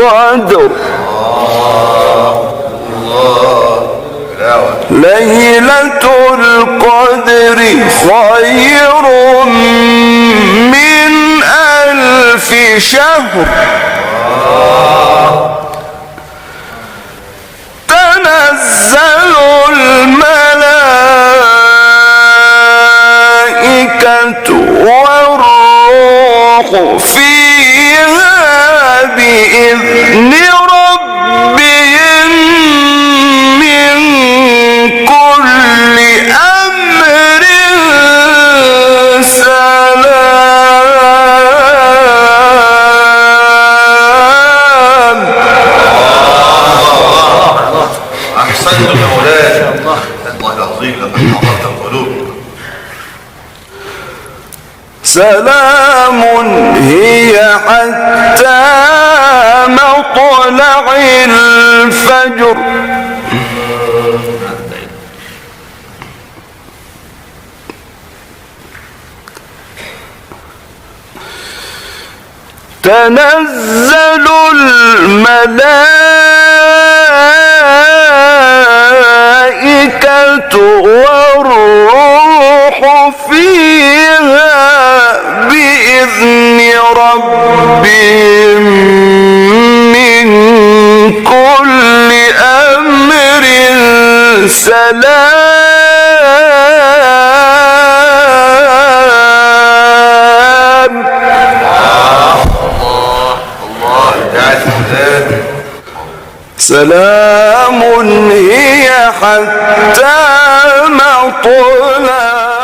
القدر ليلة القدر خير من 1000 شهر تنزل الملائكة والروح فيها بإذن ربهم من كل أمر سلام. أحسنت يا مولاي، الله العظيم لقد حضرت القلوب. سلام هي حتى مطلع الفجر تنزل الملائكة والروح فيها بإذن ربهم من كل أمر سلام. سلام هي حتى مطلع